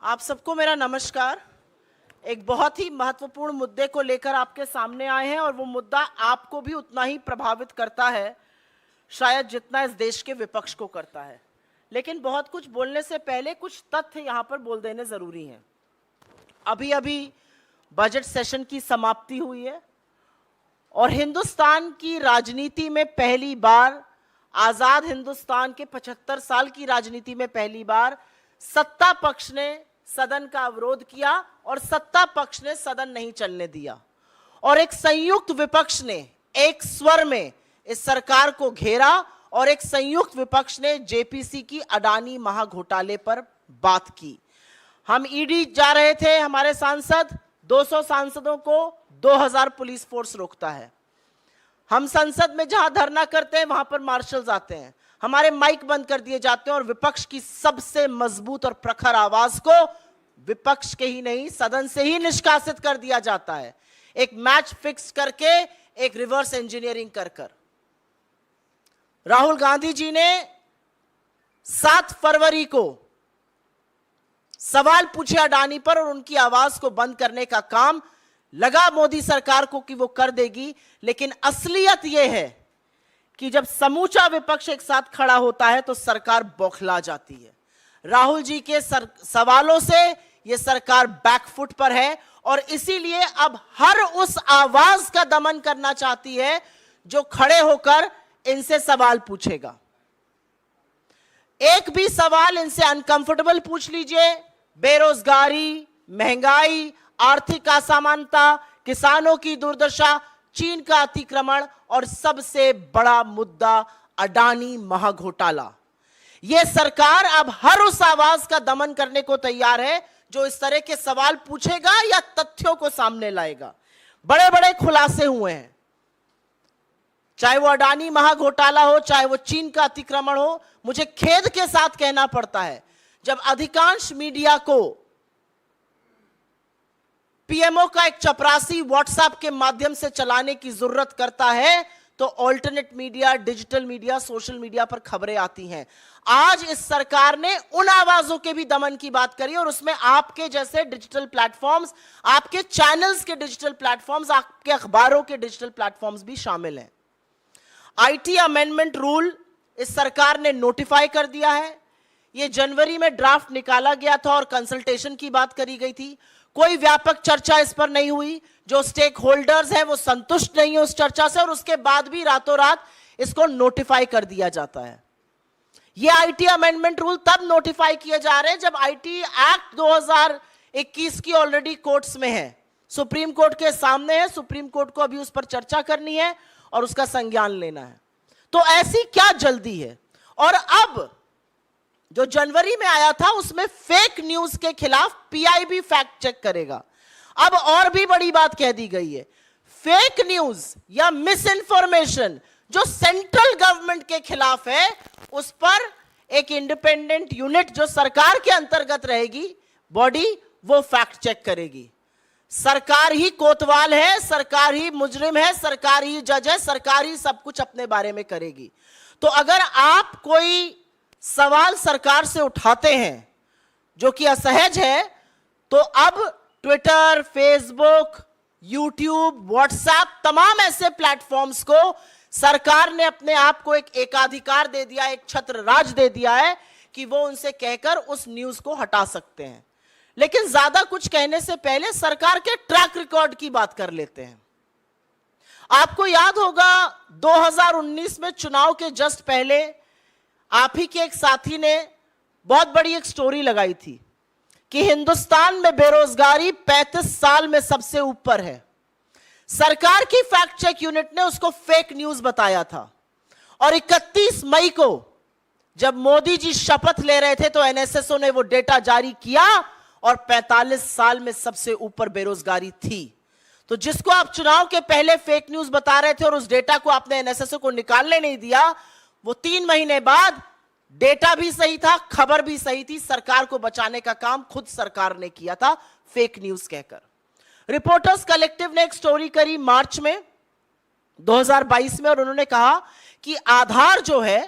आप सबको मेरा नमस्कार। एक बहुत ही महत्वपूर्ण मुद्दे को लेकर आपके सामने आए हैं और वो मुद्दा आपको भी उतना ही प्रभावित करता है शायद जितना इस देश के विपक्ष को करता है। लेकिन बहुत कुछ बोलने से पहले कुछ तथ्य यहाँ पर बोल देने जरूरी हैं। अभी अभी बजट सेशन की समाप्ति हुई है और हिंदुस्तान की राजनीति में पहली बार, आजाद हिंदुस्तान के 75 साल की राजनीति में पहली बार सत्ता पक्ष ने सदन का अवरोध किया और सत्ता पक्ष ने सदन नहीं चलने दिया और एक संयुक्त विपक्ष ने एक स्वर में इस सरकार को घेरा और एक संयुक्त विपक्ष ने जेपीसी की अडानी महाघोटाले पर बात की। हम ईडी जा रहे थे, हमारे सांसद 200 सांसदों को 2000 पुलिस फोर्स रोकता है। हम संसद में जहां धरना करते हैं वहां पर मार्शल्स आते हैं, हमारे माइक बंद कर दिए जाते हैं और विपक्ष की सबसे मजबूत और प्रखर आवाज को विपक्ष के ही नहीं सदन से ही निष्कासित कर दिया जाता है, एक मैच फिक्स करके, एक रिवर्स इंजीनियरिंग कर कर। राहुल गांधी जी ने 7 फरवरी को सवाल पूछे अडानी पर और उनकी आवाज को बंद करने का काम लगा मोदी सरकार को कि वो कर देगी। लेकिन असलियत यह है कि जब समूचा विपक्ष एक साथ खड़ा होता है तो सरकार बौखला जाती है। राहुल जी के सवालों से यह सरकार बैकफुट पर है और इसीलिए अब हर उस आवाज का दमन करना चाहती है जो खड़े होकर इनसे सवाल पूछेगा। एक भी सवाल इनसे अनकंफर्टेबल पूछ लीजिए, बेरोजगारी, महंगाई, आर्थिक असमानता, किसानों की दुर्दशा, चीन का अतिक्रमण और सबसे बड़ा मुद्दा अडानी महाघोटाला। यह सरकार अब हर उस आवाज का दमन करने को तैयार है जो इस तरह के सवाल पूछेगा या तथ्यों को सामने लाएगा। बड़े बड़े खुलासे हुए हैं, चाहे वो अडानी महाघोटाला हो, चाहे वो चीन का अतिक्रमण हो। मुझे खेद के साथ कहना पड़ता है, जब अधिकांश मीडिया को पीएमओ का एक चपरासी व्हाट्सएप के माध्यम से चलाने की जरूरत करता है तो alternate media, digital media, social media पर खबरें आती हैं। आज इस सरकार ने उन आवाजों के भी दमन की बात करी और उसमें आपके जैसे डिजिटल प्लेटफॉर्म्स, आपके चैनल्स के डिजिटल प्लेटफॉर्म्स, आपके अखबारों के डिजिटल प्लेटफॉर्म्स भी शामिल हैं। आईटी अमेंडमेंट रूल इस सरकार ने नोटिफाई कर दिया है। यह जनवरी में ड्राफ्ट निकाला गया था और कंसल्टेशन की बात करी गई थी। कोई व्यापक चर्चा इस पर नहीं हुई। जो स्टेक होल्डर्स हैं वो संतुष्ट नहीं है उस चर्चा से और उसके बाद भी रातों रात इसको नोटिफाई कर दिया जाता है। ये आईटी अमेंडमेंट रूल तब नोटिफाई किए जा रहे हैं जब आईटी एक्ट 2021 की ऑलरेडी कोर्ट्स में है, सुप्रीम कोर्ट के सामने है। सुप्रीम कोर्ट को अभी उस पर चर्चा करनी है और उसका संज्ञान लेना है। तो ऐसी क्या जल्दी है? और अब जो जनवरी में आया था उसमें फेक न्यूज के खिलाफ पीआईबी फैक्ट चेक करेगा। अब और भी बड़ी बात कह दी गई है, फेक न्यूज या मिस इंफॉर्मेशन जो सेंट्रल गवर्नमेंट के खिलाफ है उस पर एक इंडिपेंडेंट यूनिट जो सरकार के अंतर्गत रहेगी बॉडी, वो फैक्ट चेक करेगी। सरकार ही कोतवाल है, सरकार ही मुजरिम है, सरकार ही जज है, सरकार ही सब कुछ अपने बारे में करेगी। तो अगर आप कोई सवाल सरकार से उठाते हैं जो कि असहज है तो अब ट्विटर, फेसबुक, यूट्यूब, व्हाट्सएप, तमाम ऐसे प्लेटफॉर्म्स को सरकार ने अपने आप को एक एकाधिकार दे दिया, एक छत्र राज दे दिया है कि वो उनसे कहकर उस न्यूज को हटा सकते हैं। लेकिन ज्यादा कुछ कहने से पहले सरकार के ट्रैक रिकॉर्ड की बात कर लेते हैं। आपको याद होगा 2019 में चुनाव के जस्ट पहले आप ही के एक साथी ने बहुत बड़ी एक स्टोरी लगाई थी कि हिंदुस्तान में बेरोजगारी 35 साल में सबसे ऊपर है। सरकार की फैक्ट चेक यूनिट ने उसको फेक न्यूज बताया था और 31 मई को जब मोदी जी शपथ ले रहे थे तो एनएसएसओ ने वो डेटा जारी किया और 45 साल में सबसे ऊपर बेरोजगारी थी। तो जिसको आप चुनाव के पहले फेक न्यूज बता रहे थे और उस डेटा को आपने एनएसएसओ को निकालने नहीं दिया, वो 3 महीने बाद डेटा भी सही था, खबर भी सही थी, सरकार को बचाने का काम खुद सरकार ने किया था फेक न्यूज कहकर। रिपोर्टर्स कलेक्टिव ने एक स्टोरी करी मार्च में 2022 में और उन्होंने कहा कि आधार जो है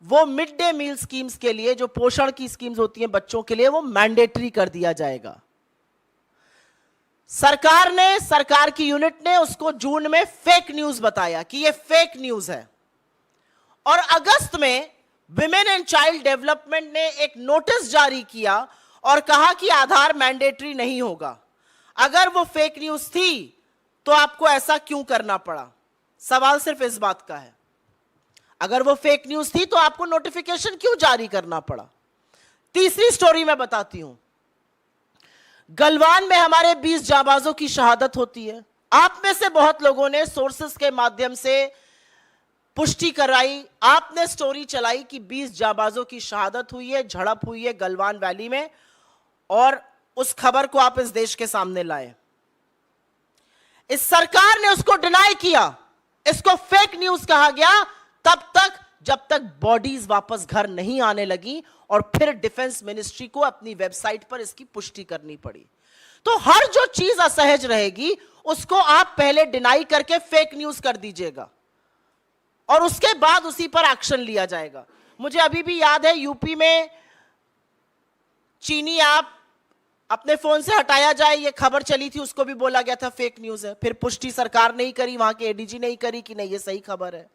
वो मिड डे मील स्कीम्स के लिए, जो पोषण की स्कीम्स होती हैं बच्चों के लिए, वो मैंडेटरी कर दिया जाएगा। सरकार की यूनिट ने उसको जून में फेक न्यूज बताया कि ये फेक न्यूज है, और अगस्त में विमेन एंड चाइल्ड डेवलपमेंट ने एक नोटिस जारी किया और कहा कि आधार मैंडेटरी नहीं होगा। अगर वो फेक न्यूज थी तो आपको ऐसा क्यों करना पड़ा? सवाल सिर्फ इस बात का है, अगर वो फेक न्यूज थी तो आपको नोटिफिकेशन क्यों जारी करना पड़ा? तीसरी स्टोरी मैं बताती हूं। गलवान में हमारे 20 जाबाजों की शहादत होती है। आप में से बहुत लोगों ने सोर्सेस के माध्यम से पुष्टि कराई, आपने स्टोरी चलाई कि 20 जाबाजों की शहादत हुई है, झड़प हुई है गलवान वैली में, और उस खबर को आप इस देश के सामने लाए। इस सरकार ने उसको डिनाई किया, इसको फेक न्यूज कहा गया तब तक जब तक बॉडीज वापस घर नहीं आने लगी, और फिर डिफेंस मिनिस्ट्री को अपनी वेबसाइट पर इसकी पुष्टि करनी पड़ी। तो हर जो चीज असहज रहेगी उसको आप पहले डिनाई करके फेक न्यूज कर दीजिएगा, और उसके बाद उसी पर एक्शन लिया जाएगा। मुझे अभी भी याद है, यूपी में चीनी ऐप अपने फोन से हटाया जाए, ये खबर चली थी, उसको भी बोला गया था फेक न्यूज है। फिर पुष्टि सरकार नहीं करी, वहां के एडीजी नहीं करी कि नहीं ये सही खबर है।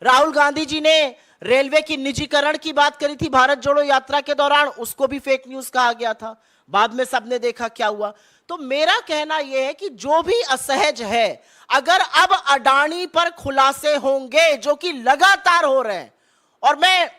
राहुल गांधी जी ने रेलवे की निजीकरण की बात करी थी भारत जोड़ो यात्रा के दौरान, उसको भी फेक न्यूज कहा गया था। बाद में सबने देखा क्या हुआ। तो मेरा कहना यह है कि जो भी असहज है, अगर अब अडानी पर खुलासे होंगे जो कि लगातार हो रहे हैं, और मैं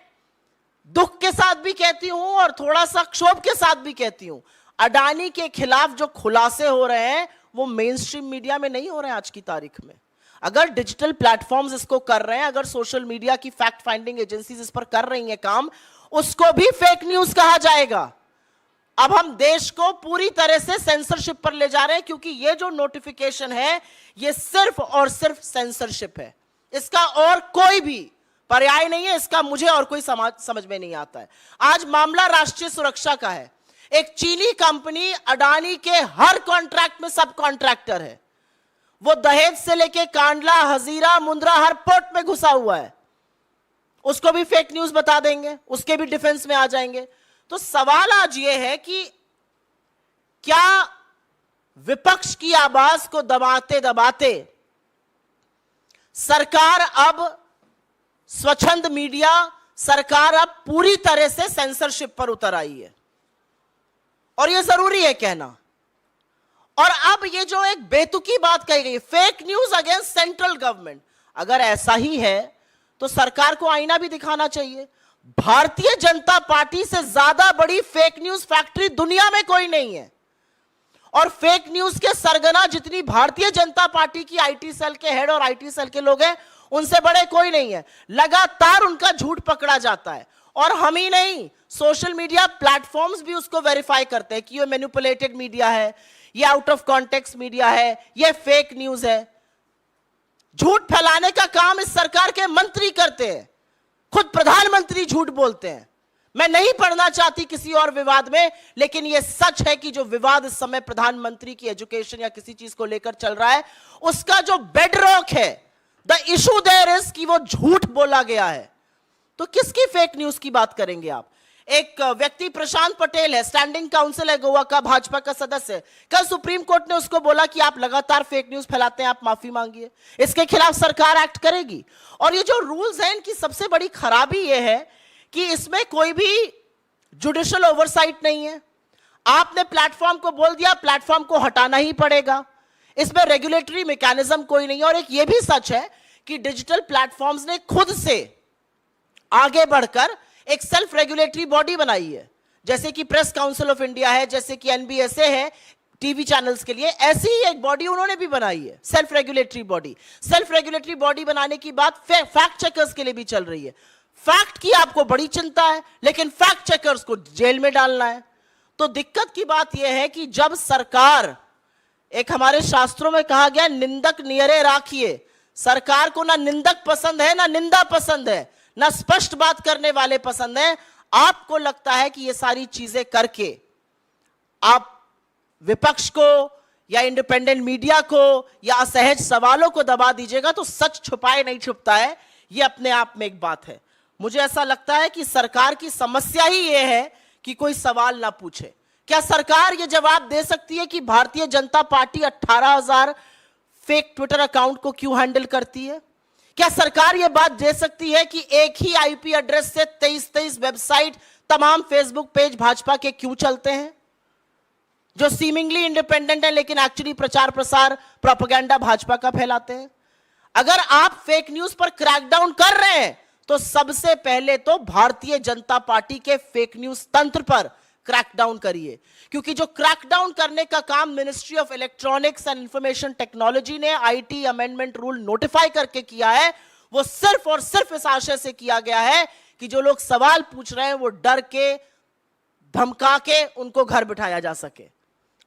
दुख के साथ भी कहती हूं और थोड़ा सा क्षोभ के साथ भी कहती हूं, अडानी के खिलाफ जो खुलासे हो रहे हैं वो मेन स्ट्रीम मीडिया में नहीं हो रहे हैं आज की तारीख में। अगर डिजिटल प्लेटफॉर्म्स इसको कर रहे हैं, अगर सोशल मीडिया की फैक्ट फाइंडिंग एजेंसीज इस पर कर रही हैं काम, उसको भी फेक न्यूज कहा जाएगा। अब हम देश को पूरी तरह से सेंसरशिप पर ले जा रहे हैं, क्योंकि ये जो नोटिफिकेशन है ये सिर्फ और सिर्फ सेंसरशिप है, इसका और कोई भी पर्याय नहीं है। इसका मुझे और कोई समझ में नहीं आता है। आज मामला राष्ट्रीय सुरक्षा का है। एक चीनी कंपनी अडानी के हर कॉन्ट्रैक्ट में सब कॉन्ट्रैक्टर है। वो दहेज से लेके कांडला, हजीरा, मुंद्रा हर पोर्ट में घुसा हुआ है। उसको भी फेक न्यूज बता देंगे, उसके भी डिफेंस में आ जाएंगे। तो सवाल आज ये है कि क्या विपक्ष की आवाज को दबाते दबाते सरकार अब स्वच्छंद मीडिया, सरकार अब पूरी तरह से सेंसरशिप पर उतर आई है, और यह जरूरी है कहना। और अब ये जो एक बेतुकी बात कही गई, fake news against central government, अगर ऐसा ही है तो सरकार को आईना भी दिखाना चाहिए। भारतीय जनता पार्टी से ज्यादा बड़ी फेक न्यूज फैक्ट्री दुनिया में कोई नहीं है, और फेक न्यूज के सरगना जितनी भारतीय जनता पार्टी की आईटी सेल के हेड और आईटी सेल के लोग हैं, उनसे बड़े कोई नहीं है। लगातार उनका झूठ पकड़ा जाता है, और हम ही नहीं, सोशल मीडिया प्लेटफॉर्म्स भी उसको वेरीफाई करते हैं कि ये मैनिपुलेटेड मीडिया है, ये आउट ऑफ कॉन्टेक्स्ट मीडिया है, ये फेक न्यूज है। झूठ फैलाने का काम इस सरकार के मंत्री करते हैं, खुद प्रधानमंत्री झूठ बोलते हैं। मैं नहीं पढ़ना चाहती किसी और विवाद में, लेकिन यह सच है कि जो विवाद इस समय प्रधानमंत्री की एजुकेशन या किसी चीज को लेकर चल रहा है, उसका जो बेडरॉक है, द इशू देयर इज कि वो झूठ बोला गया है। तो किसकी फेक न्यूज की बात करेंगे आप? एक व्यक्ति प्रशांत पटेल है, स्टैंडिंग काउंसिल है गोवा का, भाजपा का सदस्य है। कल सुप्रीम कोर्ट ने उसको बोला कि आप लगातार फेक न्यूज फैलाते हैं, आप माफी मांगिए। इसके खिलाफ सरकार एक्ट करेगी। और ये जो रूल्स हैं, इनकी सबसे बड़ी खराबी ये है कि इसमें कोई भी जुडिशियल ओवरसाइट नहीं है। आपने प्लेटफॉर्म को बोल दिया, प्लेटफॉर्म को हटाना ही पड़ेगा। इसमें रेगुलेटरी मैकेनिज्म कोई नहीं है। और एक ये भी सच है कि डिजिटल प्लेटफॉर्म्स ने खुद से आगे बढ़कर एक सेल्फ रेगुलेटरी बॉडी बनाई है, जैसे कि प्रेस काउंसिल ऑफ इंडिया है, जैसे कि एनबीएसए है टीवी चैनल्स के लिए, ऐसी ही एक बॉडी उन्होंने भी बनाई है, self regulatory body. Self regulatory body बनाने की बात फैक्ट चेकर्स के लिए भी चल रही है। फैक्ट की आपको बड़ी चिंता है, लेकिन फैक्ट चेकर्स को जेल में डालना है। तो दिक्कत की बात यह है कि जब सरकार, एक हमारे शास्त्रों में कहा गया, निंदक नियरे राखिए। सरकार को ना निंदक पसंद है, ना निंदा पसंद है, ना स्पष्ट बात करने वाले पसंद है। आपको लगता है कि ये सारी चीजें करके आप विपक्ष को या इंडिपेंडेंट मीडिया को या असहज सवालों को दबा दीजिएगा, तो सच छुपाए नहीं छुपता है, ये अपने आप में एक बात है। मुझे ऐसा लगता है कि सरकार की समस्या ही यह है कि कोई सवाल ना पूछे। क्या सरकार यह जवाब दे सकती है कि Bharatiya Janata party 18,000 fake Twitter account को क्यों हैंडल करती है? क्या सरकार यह बात दे सकती है कि एक ही आईपी एड्रेस से 23 वेबसाइट, तमाम फेसबुक पेज भाजपा के क्यों चलते हैं, जो सीमिंगली इंडिपेंडेंट है लेकिन एक्चुअली प्रचार प्रसार प्रोपेगेंडा भाजपा का फैलाते हैं? अगर आप फेक न्यूज पर क्रैकडाउन कर रहे हैं तो सबसे पहले तो भारतीय जनता पार्टी के फेक न्यूज तंत्र पर क्रैकडाउन करिए, क्योंकि जो क्रैकडाउन करने का काम ministry of electronics and information technology ने आईटी अमेंडमेंट रूल नोटिफाई करके किया है, वो सिर्फ और सिर्फ इस आशय से किया गया है कि जो लोग सवाल पूछ रहे हैं वो डर के, धमका के उनको घर बिठाया जा सके।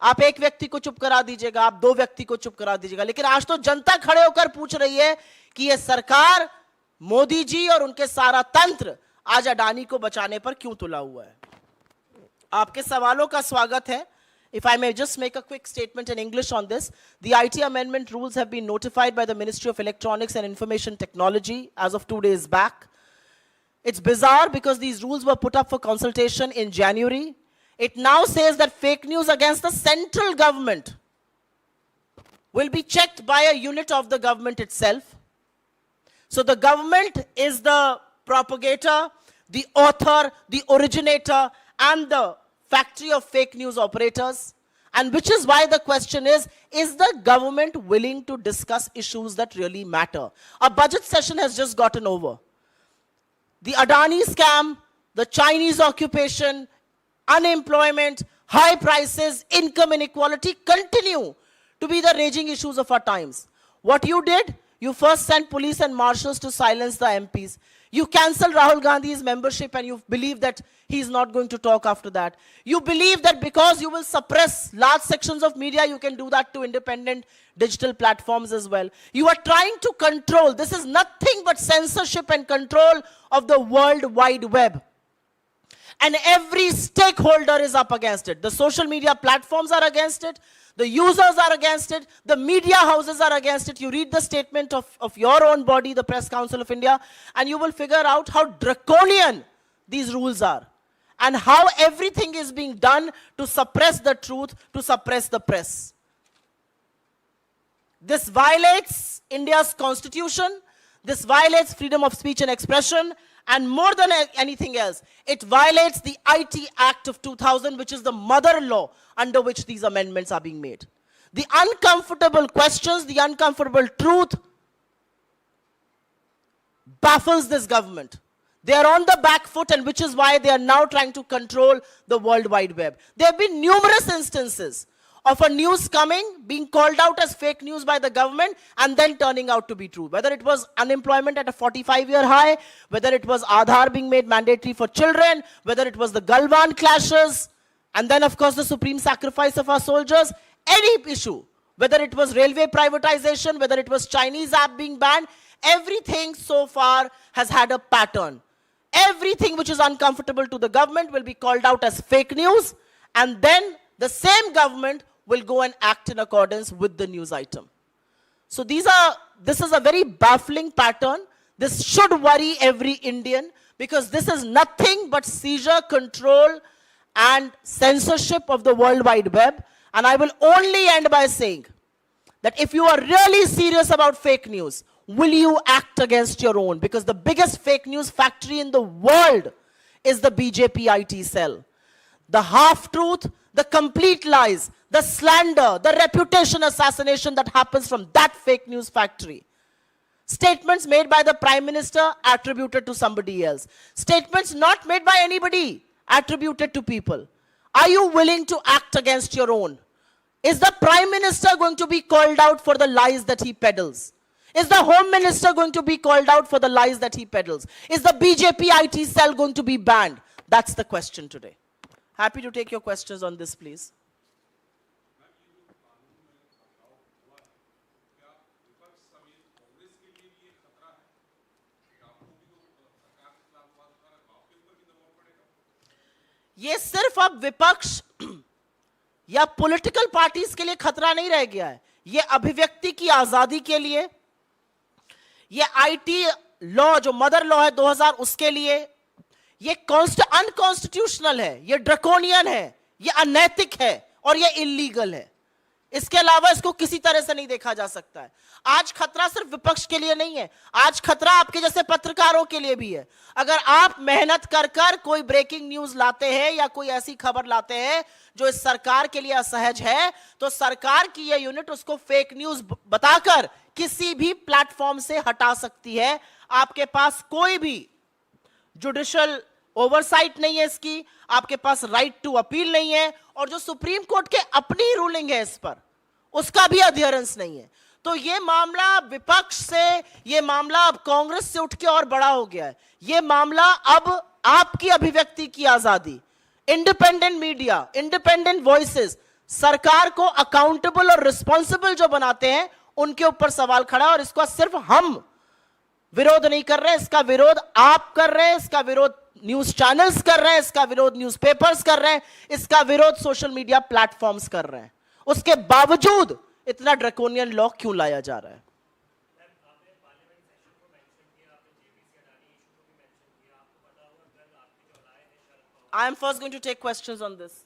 आप एक व्यक्ति को चुप करा दीजिएगा, आप दो व्यक्ति को चुप करा दीजिएगा, लेकिन आज तो जनता खड़े होकर पूछ रही है कि यह सरकार, मोदी जी और उनके सारा तंत्र आज अडानी को बचाने पर क्यों तुला हुआ है। आपके सवालों का स्वागत है। If I may just make a quick statement in English on this, the IT amendment rules have been notified by the Ministry of Electronics and Information Technology as of 2 days back. It's bizarre because these rules were put up for consultation in January. It now says that fake news against the central government will be checked by a unit of the government itself. So the government is the propagator, the author, the originator, and the factory of fake news operators. And which is why the question is the government willing to discuss issues that really matter? A budget session has just gotten over. The Adani scam, the Chinese occupation, unemployment, high prices, income inequality continue to be the raging issues of our times. What you did, you first sent police and marshals to silence the MPs. You cancelled Rahul Gandhi's membership and you believe that he's not going to talk after that. You believe that because you will suppress large sections of media, you can do that to independent digital platforms as well. You are trying to control. This is nothing but censorship and control of the World Wide Web. And every stakeholder is up against it. The social media platforms are against it. The users are against it. The media houses are against it. You read the statement of your own body, the Press Council of India, and you will figure out how draconian these rules are and how everything is being done to suppress the truth, to suppress the press. This violates India's constitution. This violates freedom of speech and expression. And more than anything else, it violates the IT Act of 2000, which is the mother law under which these amendments are being made. The uncomfortable questions, the uncomfortable truth baffles this government. They are on the back foot, and which is why they are now trying to control the World Wide Web. There have been numerous instances of a news coming, being called out as fake news by the government, and then turning out to be true. Whether it was unemployment at a 45-year high, whether it was Aadhaar being made mandatory for children, whether it was the Galwan clashes, and then of course the supreme sacrifice of our soldiers, any issue, whether it was railway privatization, whether it was Chinese app being banned, everything so far has had a pattern. Everything which is uncomfortable to the government will be called out as fake news, and then the same government will go and act in accordance with the news item. So this is a very baffling pattern. This should worry every Indian, because this is nothing but seizure, control, and censorship of the World Wide Web. And I will only end by saying that if you are really serious about fake news, will you act against your own? Because the biggest fake news factory in the world is the BJP IT cell. The half-truth, the complete lies, the slander, the reputation assassination that happens from that fake news factory. Statements made by the Prime Minister attributed to somebody else. Statements not made by anybody attributed to people. Are you willing to act against your own? Is the Prime Minister going to be called out for the lies that he peddles? Is the Home Minister going to be called out for the lies that he peddles? Is the BJP IT cell going to be banned? That's the question today. Happy to take your questions on this, please. ये सिर्फ अब विपक्ष या political parties के लिए खतरा नहीं रह गया है, ये अभिव्यक्ति की आजादी के लिए, ये आईटी लॉ जो मदर लॉ है 2000, उसके लिए ये अनकॉन्स्टिट्यूशनल है, ये ड्रैकोनियन है, ये अनैतिक है और ये इल्लीगल है। इसके अलावा इसको किसी तरह से नहीं देखा जा सकता है। आज खतरा सिर्फ विपक्ष के लिए नहीं है, आज खतरा आपके जैसे पत्रकारों के लिए भी है। अगर आप मेहनत कर कर कोई ब्रेकिंग न्यूज लाते हैं या कोई ऐसी खबर लाते हैं जो इस सरकार के लिए असहज है, तो सरकार की यह यूनिट उसको फेक न्यूज बताकर किसी भी प्लेटफॉर्म से हटा सकती है। आपके पास कोई भी जुडिशियल ओवरसाइट नहीं है इसकी, आपके पास राइट टू अपील नहीं है, और जो सुप्रीम कोर्ट के अपनी रूलिंग है इस पर, उसका भी अध्ययन नहीं है। तो ये मामला विपक्ष से, ये मामला अब कांग्रेस से उठ के और बड़ा हो गया है। ये मामला अब आपकी अभिव्यक्ति की आजादी, इंडिपेंडेंट मीडिया, इंडिपेंडेंट वॉइसेस, सरकार को अकाउंटेबल और रिस्पॉन्सिबल जो बनाते हैं, उनके ऊपर सवाल खड़ा है। और इसको सिर्फ हम विरोध नहीं कर रहे हैं, इसका विरोध आप कर रहे हैं, इसका विरोध न्यूज चैनल्स कर रहे हैं, इसका विरोध न्यूज़पेपर्स कर रहे हैं, इसका विरोध सोशल मीडिया प्लेटफॉर्म्स कर रहे हैं। उसके बावजूद इतना ड्रैकोनियन लॉ क्यों लाया जा रहा है? I am first going to take questions on this.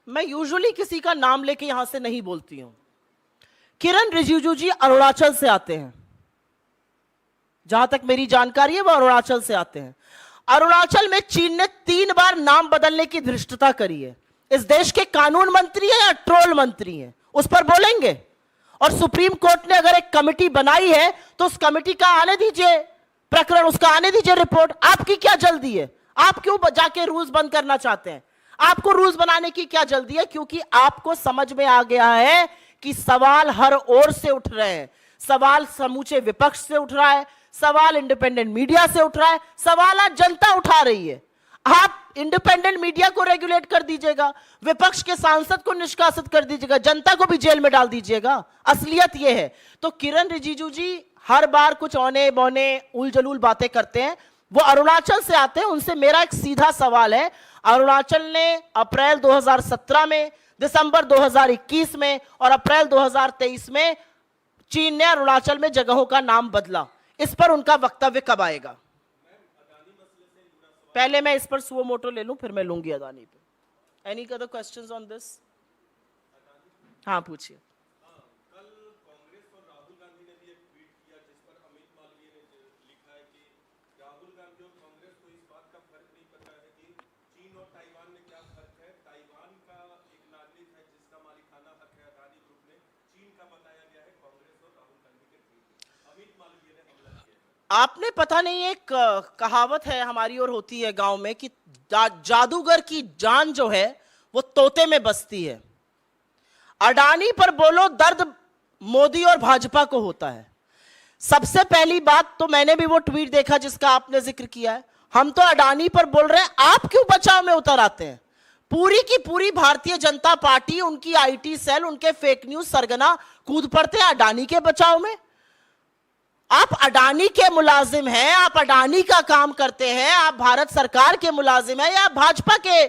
मैं यूजुअली किसी का नाम लेके यहां से नहीं बोलती हूं। किरण रिजिजू जी अरुणाचल से आते हैं, जहां तक मेरी जानकारी है वो अरुणाचल से आते हैं। अरुणाचल में चीन ने 3 बार नाम बदलने की धृष्टता करी है। इस देश के कानून मंत्री है या ट्रोल मंत्री है, उस पर बोलेंगे। और सुप्रीम कोर्ट ने अगर एक कमेटी बनाई है तो उस कमेटी का आने दीजिए प्रकरण, उसका आने दीजिए रिपोर्ट। आपकी क्या जल्दी है? आप क्यों जाके रूल्स बंद करना चाहते हैं? आपको रूल्स बनाने की क्या जल्दी है? क्योंकि आपको समझ में आ गया है कि सवाल हर ओर से उठ रहे हैं। सवाल समूचे विपक्ष से उठ रहा है, सवाल इंडिपेंडेंट मीडिया से उठ रहा है, सवाल आज जनता उठा रही है। आप इंडिपेंडेंट मीडिया को रेगुलेट कर दीजिएगा, विपक्ष के सांसद को निष्कासित कर दीजिएगा, जनता को भी जेल में डाल दीजिएगा। असलियत यह है। तो किरण रिजिजू जी हर बार कुछ औने बौने उलझुल बातें करते हैं। वो अरुणाचल से आते हैं, उनसे मेरा एक सीधा सवाल है। अरुणाचल ने अप्रैल 2017 में, दिसंबर 2021 में और अप्रैल 2023 में चीन ने अरुणाचल में जगहों का नाम बदला। इस पर उनका वक्तव्य कब आएगा? पहले मैं इस पर सुओ मोटो ले लूं, फिर मैं लूंगी अदानी पे। Any other questions on this? हाँ पूछिए। आपने पता नहीं, एक कहावत है हमारी और होती है गांव में कि जादूगर की जान जो है वो तोते में बसती है। अडानी पर बोलो दर्द मोदी और भाजपा को होता है। सबसे पहली बात तो मैंने भी वो ट्वीट देखा जिसका आपने जिक्र किया है। हम तो अडानी पर बोल रहे हैं, आप क्यों बचाव में उतर आते हैं? पूरी की पूरी भारतीय जनता पार्टी, उनकी आईटी सेल, उनके फेक न्यूज सरगना कूद पड़ते हैं अडानी के बचाव में। आप अडानी के मुलाजिम हैं, आप अडानी का काम करते हैं, आप भारत सरकार के मुलाजिम हैं या आप भाजपा के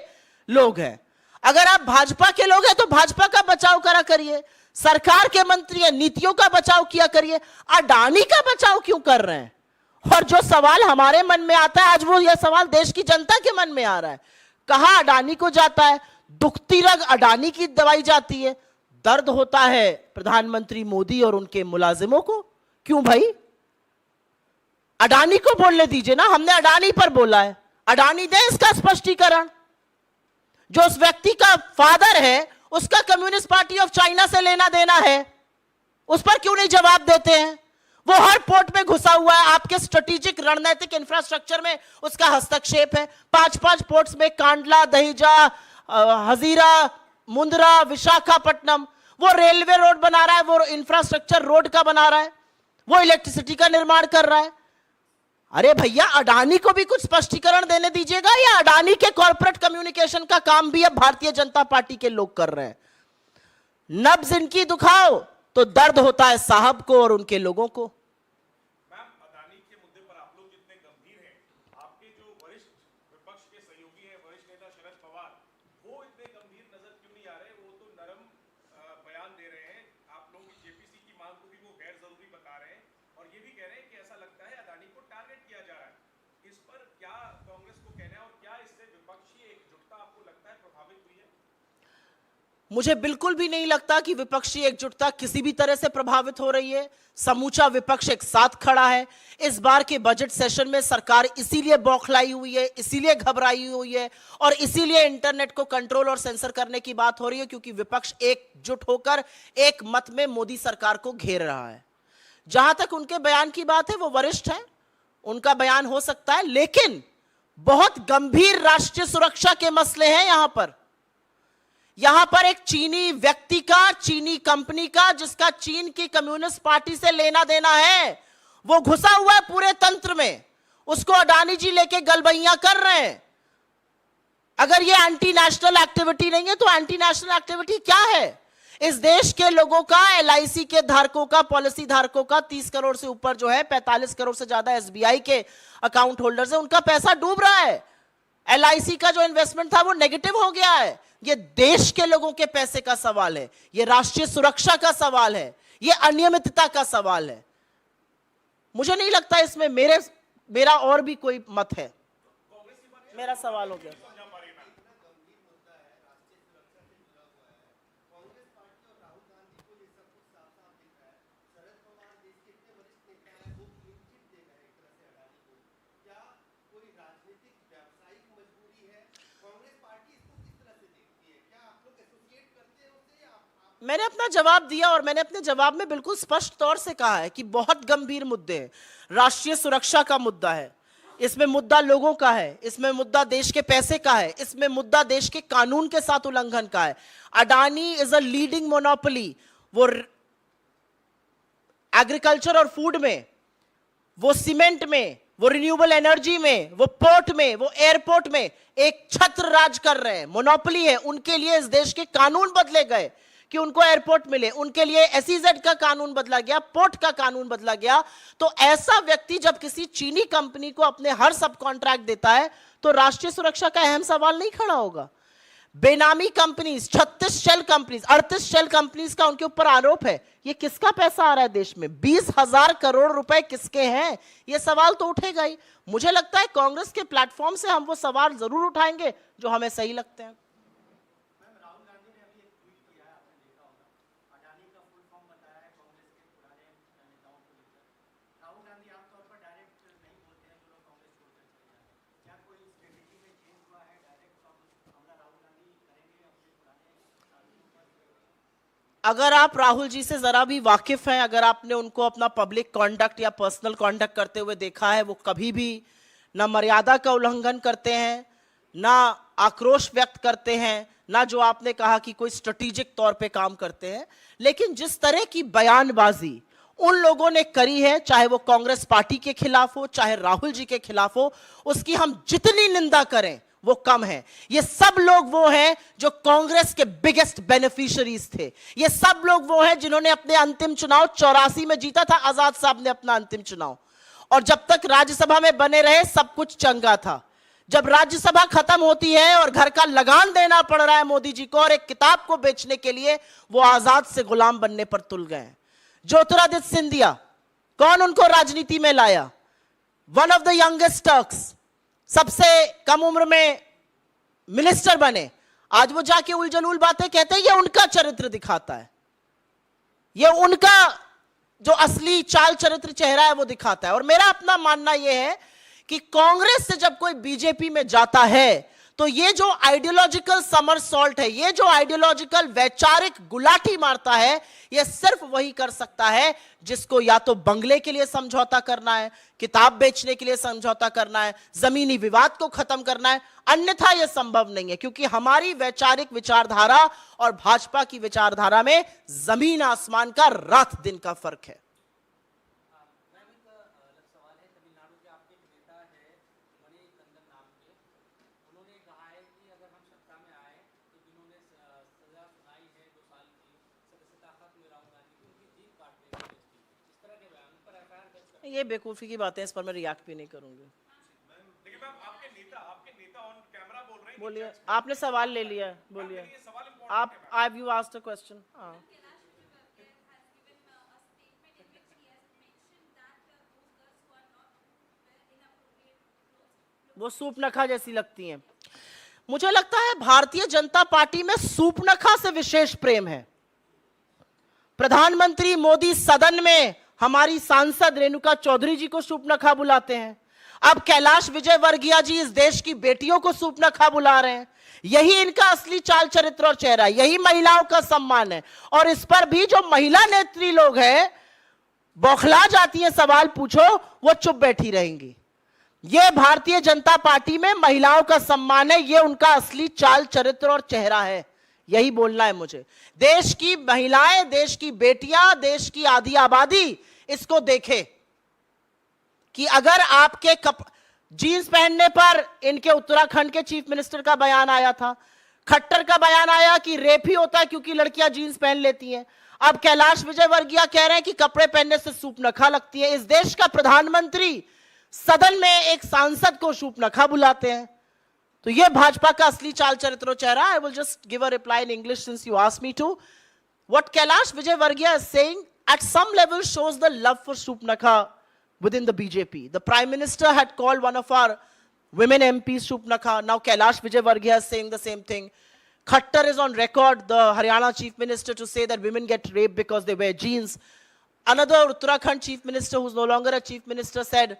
लोग हैं? अगर आप भाजपा के लोग हैं तो भाजपा का बचाव करा करिए, सरकार के मंत्री हैं, नीतियों का बचाव किया करिए। अडानी का बचाव क्यों कर रहे हैं? और जो सवाल हमारे मन में आता है आज, वो यह सवाल देश की जनता के मन में आ रहा है। कहां अडानी को जाता है? दुखती रग अडानी की दवाई जाती है, दर्द होता है प्रधानमंत्री मोदी और उनके मुलाजिमों को। क्यों भाई? अडानी को बोलने दीजिए ना, हमने अडानी पर बोला है, अडानी दे इसका स्पष्टीकरण। जो उस व्यक्ति का फादर है उसका कम्युनिस्ट पार्टी ऑफ चाइना से लेना देना है, उस पर क्यों नहीं जवाब देते हैं? वो हर पोर्ट में घुसा हुआ है, आपके स्ट्रेटेजिक रणनीतिक इंफ्रास्ट्रक्चर में उसका हस्तक्षेप है। 5-5 पोर्ट्स में, कांडला, दहिजा, हजीरा, मुंद्रा, विशाखापट्टनम, वो रेलवे रोड बना रहा है, वो इंफ्रास्ट्रक्चर रोड का बना रहा है, वो इलेक्ट्रिसिटी का निर्माण कर रहा है। अरे भैया, अडानी को भी कुछ स्पष्टीकरण देने दीजिएगा, या अडानी के कॉर्पोरेट कम्युनिकेशन का काम भी अब भारतीय जनता पार्टी के लोग कर रहे हैं? नब्ज इनकी दुखाओ तो दर्द होता है साहब को और उनके लोगों को। मैम, अदानी के मुद्दे पर आप लोग जितने गंभीर हैं, आपके जो वरिष्ठ विपक्ष के सहयोगी हैं, वरिष्ठ नेता शरद पवार, वो इतने गंभीर नजर क्यों नहीं आ रहे? वो तो नरम बयान दे रहे हैं। आप लोग जेपीसी की मांग को भी वो गैर जरूरी बता रहे हैं और ये भी कह रहे हैं कि ऐसा लगता है अदानी को टारगेट किया जा रहा है। इस पर क्या कांग्रेस को कहना है और क्या इससे विपक्षी एकजुटता आपको लगता है प्रभावित हुई है? मुझे बिल्कुल भी नहीं लगता कि विपक्षी एकजुटता किसी भी तरह से प्रभावित हो रही है। समूचा विपक्ष एक साथ खड़ा है। इस बार के बजट सेशन में सरकार इसीलिए बौखलाई हुई है, इसीलिए घबराई हुई है और इसीलिए इंटरनेट को कंट्रोल और सेंसर करने की बात हो रही है, क्योंकि विपक्ष एकजुट होकर एक मत में मोदी सरकार को घेर रहा है। जहां तक उनके बयान की बात है, वो वरिष्ठ है, उनका बयान हो सकता है, लेकिन बहुत गंभीर राष्ट्रीय सुरक्षा के मसले हैं यहां पर एक चीनी व्यक्ति का, चीनी कंपनी का, जिसका चीन की कम्युनिस्ट पार्टी से लेना देना है, वो घुसा हुआ है पूरे तंत्र में। उसको अडानी जी लेके गलबैया कर रहे हैं। अगर ये एंटी नेशनल एक्टिविटी नहीं है तो एंटी नेशनल एक्टिविटी क्या है? इस देश के लोगों का, एलआईसी के धारकों का, पॉलिसी धारकों का 30 करोड़ से ऊपर जो है, 45 करोड़ से ज्यादा एसबीआई के अकाउंट होल्डर्स है, उनका पैसा डूब रहा है। एलआईसी का जो इन्वेस्टमेंट था वो नेगेटिव हो गया है। ये देश के लोगों के पैसे का सवाल है, ये राष्ट्रीय सुरक्षा का सवाल है, ये अनियमितता का सवाल है। मुझे नहीं लगता इसमें मेरा और भी कोई मत है। मेरा सवाल हो गया। मैंने अपना जवाब दिया और मैंने अपने जवाब में बिल्कुल स्पष्ट तौर से कहा है कि बहुत गंभीर मुद्दे हैं। राष्ट्रीय सुरक्षा का मुद्दा है, इसमें मुद्दा लोगों का है, इसमें मुद्दा देश के पैसे का है, इसमें मुद्दा देश के कानून के साथ उल्लंघन का है। Adani is a leading monopoly. वो एग्रीकल्चर और फूड में, वो सीमेंट में, वो रिन्यूएबल एनर्जी में, वो पोर्ट में, वो एयरपोर्ट में एक छत्र राज कर रहे हैं, मोनोपोली है। उनके लिए इस देश के कानून बदले गए कि उनको एयरपोर्ट मिले, उनके लिए एसईजेड का कानून बदला गया, पोर्ट का कानून बदला गया। तो ऐसा व्यक्ति जब किसी चीनी कंपनी को अपने हर सब कॉन्ट्रैक्ट देता है तो राष्ट्रीय सुरक्षा का अहम सवाल नहीं खड़ा होगा। बेनामी companies, 36 shell companies, 38 shell companies का उनके ऊपर आरोप है। ये किसका पैसा आ रहा है देश में? 20,000 करोड़ रुपए किसके हैं? ये सवाल तो उठेगा ही। मुझे लगता है कांग्रेस के प्लेटफॉर्म से हम वो सवाल जरूर उठाएंगे जो हमें सही लगते हैं। अगर आप राहुल जी से जरा भी वाकिफ हैं, अगर आपने उनको अपना पब्लिक कॉन्डक्ट या पर्सनल कॉन्डक्ट करते हुए देखा है, वो कभी भी ना मर्यादा का उल्लंघन करते हैं, ना आक्रोश व्यक्त करते हैं, ना जो आपने कहा कि कोई स्ट्रेटेजिक तौर पे काम करते हैं। लेकिन जिस तरह की बयानबाजी उन लोगों ने करी है, चाहे वो कांग्रेस पार्टी के खिलाफ हो, चाहे राहुल जी के खिलाफ हो, उसकी हम जितनी निंदा करें वो कम है। ये सब लोग वो हैं जो कांग्रेस के बिगेस्ट बेनिफिशियरीज थे। ये सब लोग वो हैं जिन्होंने अपने अंतिम चुनाव 84 में जीता था। आजाद साहब ने अपना अंतिम चुनाव, और जब तक राज्यसभा में बने रहे सब कुछ चंगा था। जब राज्यसभा खत्म होती है और घर का लगान देना पड़ रहा है मोदी जी को और एक किताब को बेचने के लिए, वो आजाद से गुलाम बनने पर तुल गए। ज्योतिरादित्य सिंधिया, कौन उनको राजनीति में लाया? One of the youngest Turks, सबसे कम उम्र में मिनिस्टर बने। आज वो जाके उलझुल बातें कहते हैं। ये उनका चरित्र दिखाता है, ये उनका जो असली चाल चरित्र चेहरा है वो दिखाता है। और मेरा अपना मानना यह है कि कांग्रेस से जब कोई बीजेपी में जाता है तो ये जो आइडियोलॉजिकल समरसॉल्ट है, ये जो आइडियोलॉजिकल वैचारिक गुलाठी मारता है, ये सिर्फ वही कर सकता है जिसको या तो बंगले के लिए समझौता करना है, किताब बेचने के लिए समझौता करना है, जमीनी विवाद को खत्म करना है। अन्यथा यह संभव नहीं है, क्योंकि हमारी वैचारिक विचारधारा और भाजपा की विचारधारा में जमीन आसमान का, रात दिन का फर्क है। ये बेवकूफी की बातें, इस पर मैं रिएक्ट भी नहीं करूंगी। देखिए मैम, आपके नेता ऑन कैमरा बोल रहे हैं बोलिए, आपने सवाल ले लिया है, बोलिए। कि ये सवाल इम्पोर्टेंट आप आई यू आस्क्ड अ क्वेश्चन। हाँ, वो सूपनखा जैसी लगती हैं। मुझे लगता है भारतीय जनता पार्टी में सूपनखा से विशेष प्रेम है। प्रधानमंत्री मोदी सदन में हमारी सांसद रेणुका चौधरी जी को सूपनखा बुलाते हैं। अब कैलाश विजयवर्गीय जी इस देश की बेटियों को सूपनखा बुला रहे हैं। यही इनका असली चाल चरित्र और चेहरा है, यही महिलाओं का सम्मान है। और इस पर भी जो महिला नेत्री लोग हैं बौखला जाती हैं, सवाल पूछो वो चुप बैठी रहेंगी। ये भारतीय जनता पार्टी में महिलाओं का सम्मान है, ये उनका असली चाल चरित्र और चेहरा है। यही बोलना है मुझे। देश की महिलाएं, देश की बेटियां, देश की आधी आबादी इसको देखे कि अगर आपके जीन्स पहनने पर, इनके उत्तराखंड के चीफ मिनिस्टर का बयान आया था, खट्टर का बयान आया कि रेप ही होता है क्योंकि लड़कियां जीन्स पहन लेती हैं। अब कैलाश विजयवर्गीय कह रहे हैं कि कपड़े पहनने से सूपनखा लगती है। इस देश का प्रधानमंत्री सदन में एक सांसद को सूपनखा बुलाते हैं, तो यह भाजपा का असली चाल चरित्र और चेहरा। I will just give a reply in English since you asked me to. What Kailash Vijayvargiya is saying at some level shows the love for Supnakha within the BJP. The Prime Minister had called one of our women MPs Supnakha. Now Kailash Vijayvargiya is saying the same thing. Khattar is on record, the Haryana Chief Minister, to say that women get raped because they wear jeans. Another Uttarakhand Chief Minister, who's no longer a Chief Minister, said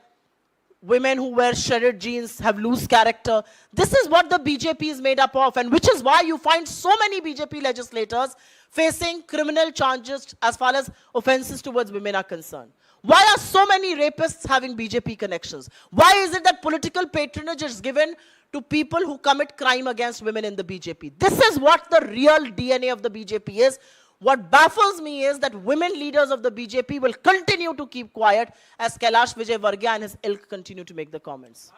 women who wear shredded jeans have loose character. This is what the BJP is made up of, and which is why you find so many BJP legislators facing criminal charges as far as offenses towards women are concerned. Why are so many rapists having BJP connections? Why is it that political patronage is given to people who commit crime against women in the BJP? This is what the real DNA of the BJP is. What baffles me is that women leaders of the BJP will continue to keep quiet as Kailash Vijayvargiya and his ilk continue to make the comments.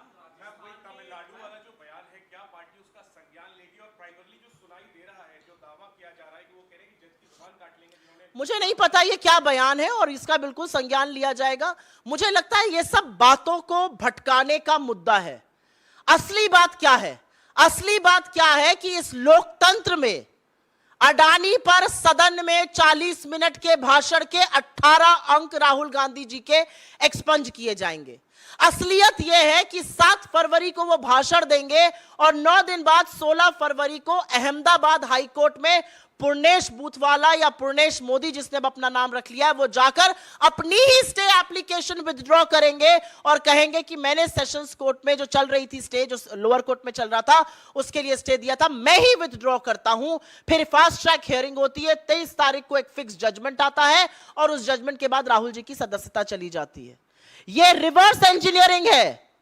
Tamil Nadu वाला जो बयान है, क्या party उसका संज्ञान लेगी? और primarily जो सुनाई दे रहा है, जो दावा किया जा रहा है कि वो कह रहे हैं कि जज की जुबान काट लेंगे जिन्होंने, मुझे नहीं पता ये क्या बयान है और इसका बिल्कुल संज्ञान लिया जाएगा। मुझे लगता है ये सब बातों को भटकाने का मुद्दा है। असली बात क्या है? असली बात क्या है कि इस लोकतंत्र में अडानी पर सदन में 40 मिनट के भाषण के 18 अंक राहुल गांधी जी के एक्सपंज किए जाएंगे। असलियत यह है कि 7 फरवरी को वो भाषण देंगे और 9 दिन बाद 16 फरवरी को अहमदाबाद हाई कोर्ट में पूर्णेश बूथवाला या पूर्णेश मोदी, जिसने अब अपना नाम रख लिया है, वो जाकर अपनी ही स्टे एप्लीकेशन विथड्रॉ करेंगे और कहेंगे कि मैंने सेशंस कोर्ट में जो चल रही थी स्टे, जो लोअर कोर्ट में चल रहा था, उसके लिए स्टे दिया था, मैं ही विथड्रॉ करता हूं। फिर फास्ट ट्रैक हियरिंग होती है, 23 तारीख को एक फिक्स जजमेंट आता है और उस जजमेंट के बाद राहुल जी की सदस्यता चली जाती है। यह रिवर्स इंजीनियरिंग है।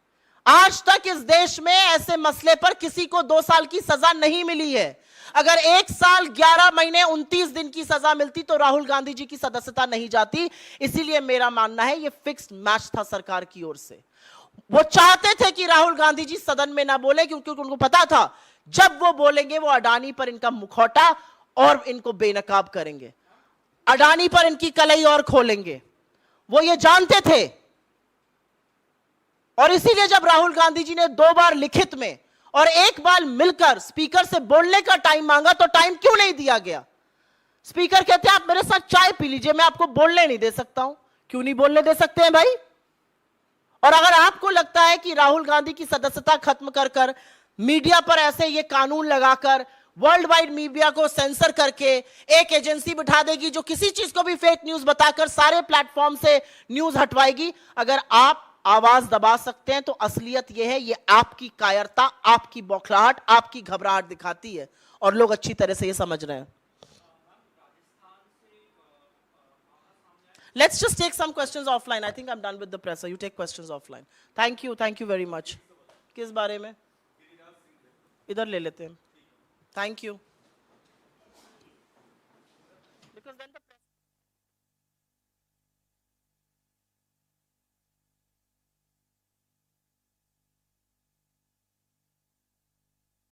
आज तक इस देश में ऐसे मसले पर किसी को 2 साल की सजा नहीं मिली है। अगर 1 साल 11 महीने 29 दिन की सजा मिलती तो राहुल गांधी जी की सदस्यता नहीं जाती। इसीलिए मेरा मानना है यह फिक्स्ड मैच था सरकार की ओर से। वो चाहते थे कि राहुल गांधी जी सदन में ना बोले, क्योंकि उनको पता था जब वो बोलेंगे वो अडानी पर इनका मुखौटा और इनको बेनकाब करेंगे, अडानी पर इनकी कलई और खोलेंगे। वो ये जानते थे और इसीलिए जब राहुल गांधी जी ने 2 बार लिखित में और 1 बार मिलकर स्पीकर से बोलने का टाइम मांगा तो टाइम क्यों नहीं दिया गया? स्पीकर कहते हैं आप मेरे साथ चाय पी लीजिए, मैं आपको बोलने नहीं दे सकता हूं। क्यों नहीं बोलने दे सकते हैं भाई? और अगर आपको लगता है कि राहुल गांधी की सदस्यता खत्म कर कर मीडिया पर ऐसे ये कानून लगाकर वर्ल्ड वाइड मीडिया को सेंसर करके एक एजेंसी बिठा देगी जो किसी चीज को भी फेक न्यूज बताकर सारे प्लेटफॉर्म से न्यूज हटवाएगी, अगर आप आवाज दबा सकते हैं तो असलियत यह है, ये आपकी कायरता, आपकी बौखलाहट, आपकी घबराहट दिखाती है और लोग अच्छी तरह से ये समझ रहे हैं। Let's just take some questions offline. I think I'm done with the presser. You take questions offline. Thank you very much. किस बारे में? इधर ले लेते हैं. Thank you. Because then the